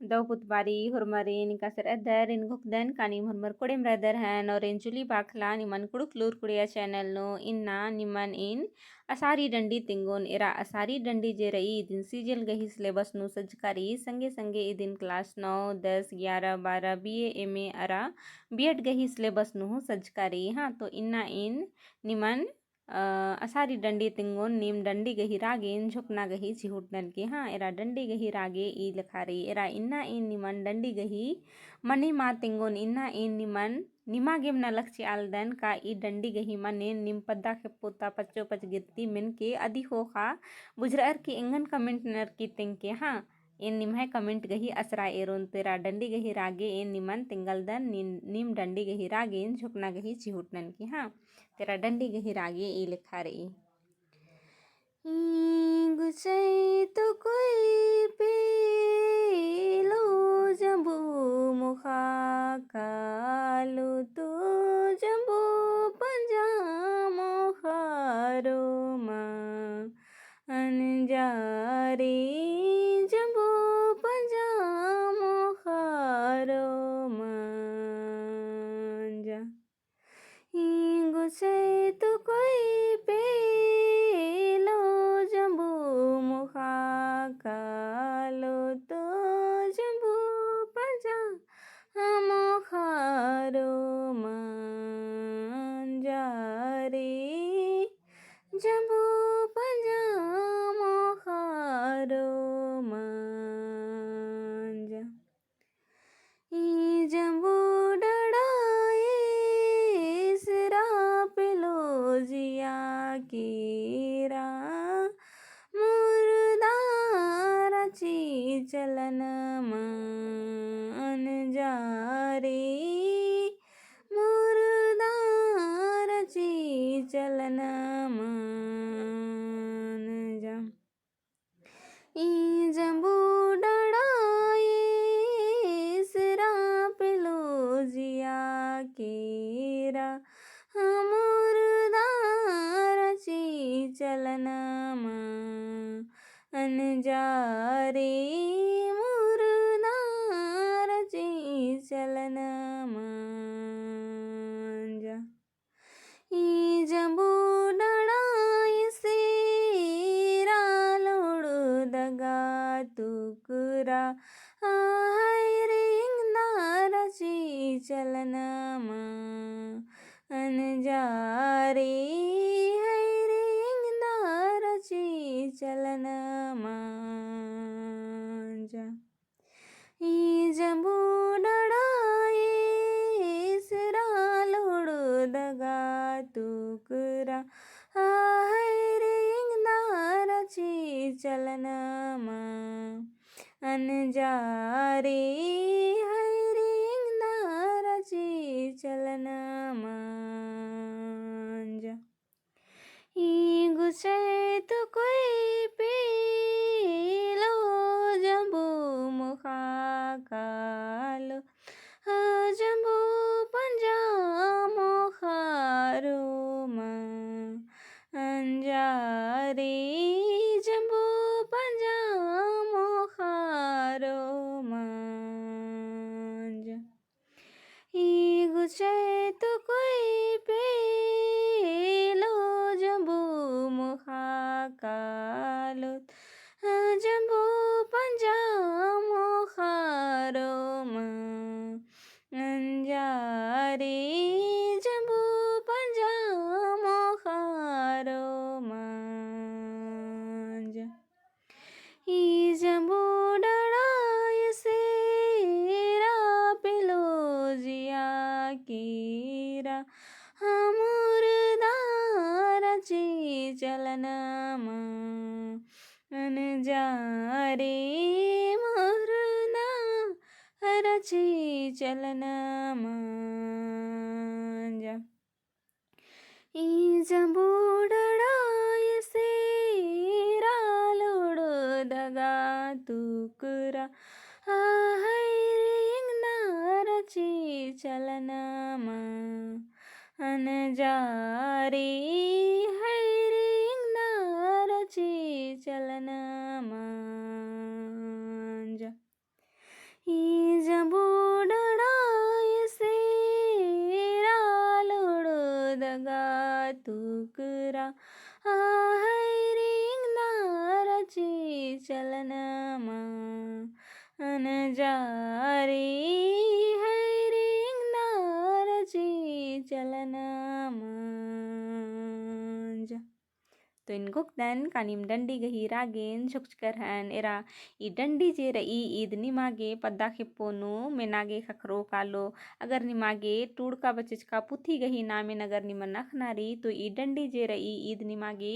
daw putbari hormari nikasar adar in gukdan kani hormar kodem radar han or in juli bakla niman kuduk lur kudiya channel no inna niman in asari dandi tingon era asari dandi जे रही दिन सीजल गही syllabus नु सज्जकारी संगे संगे दिन class 9 10 11 12 BA MA अरा BEd गही syllabus नु सज्जकारी हाँ तो इन्ना इन निमन असारी डंडी तिंगोन नीम डंडी गही रागेन झुकना गही चिहुटनन के हाँ एरा डंडी गही रागे ई लखारी एरा इन्ना इन निमन डंडी गही मनी मा तिंगोन इन्ना इन निमन निमा गेम न लक्ष्य आलदन का ई डंडी गही मने निम पद्दा के पोता पच्चो पच गिरती मिन के अधि हो खा बुझरर की इंगन कमेंट नर की तिंग के हाँ एन निम्हाय कमेंट गही असरा एरोन तेरा डंडी गही रागे एन निमन तिंगलदन निम डंडी गही रागे एन झुकना गही चिहुटनन की हाँ तेरा डंडी गही रागे ई लिखा रही गुचै तो कोई पेलो जंबू मुखा कालो तो जंबू पंजा मोखारो मा अनजारे जंबू पंजा मोखारो मांजा गुस्से तो कोई पेलो जंबू मुखा कालो तो जंबू पंजा मोखारो मांजा रे जंबू पंजा मोखारो मांजा जंबू डड़ाए सिरा पिलो जिया कीरा मुर्दारा ची चलन मान जा रे मुर्दारा ची चलन मान जा जंबू डड़ाए सिरा पिलो जिया केरा मुर्दारा ची चलन अनजारे मुर्दारा ची चलन मांजा जंबू डड़ाए सेरा लोड़ो दगा तुकरा हाय रे इंगनारा ची चलन अनजारे हाय रे इंगनारा ची चलन मांजा जंबू डड़ाए सिरा लोड़ो दगा तुकरा हाय रे इंगनारा ची चलन अनजारे हाय रे इंगनारा ची चलन मांजा गुस्से तो कोई पेलो जंबू मुखा कालो जंबू पंजा मोखारो मां अंजारे जंबू पंजा मोखारो मांजा गुस्से तो कोई पेलो जंबू मुखा कालो जंबू पंजा मोखारो मां अंजारे जंबू पंजा मोखारो मांजा जंबू डड़ाए सेरा पिलो जिया कीरा मुर्दारा ची चलन अनजारे मुर्दारा ची चलन मांजा जंबू डड़ाए सेरा लोड़ो दगा तुकरा हाय रे इंगनारा ची चलन अनजारे हाय रे इंगनारा ची चलन मांजा अनजारे है रेंग नारजे चलना मांजा. तो इनको दन कानिम डंडी गही रागेन झुकचकर एरा ई डंडी जे रई ईद निमागे पद्दा खेपोनु मेनागे खखरो कालो अगर निमागे टूड़का बचचका पुथी गही नामेन अगर निमन अखनारी तो ई डंडी जे रई ईद निमागे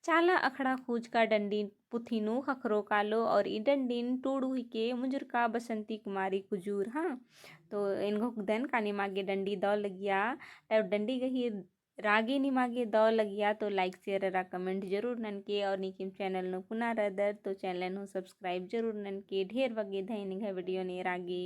चाला अखड़ा खूज का डंडी पुथीनु खखरो कालो और ई डंडीन टूड़ू के मुजुरका बसंती कुमारी कुजूर. हाँ, तो इनको दन कानिमागे डंडी दौ लगिया तब डंडी गही रागे निमागे दौ लगिया तो लाइक शेयर रा कमेंट जरूर ननके और निकिम चैनल नु पुनः रदर तो चैनल नु सब्सक्राइब जरूर ननके ढेर वगे धैनिंग है वीडियो ने रागे.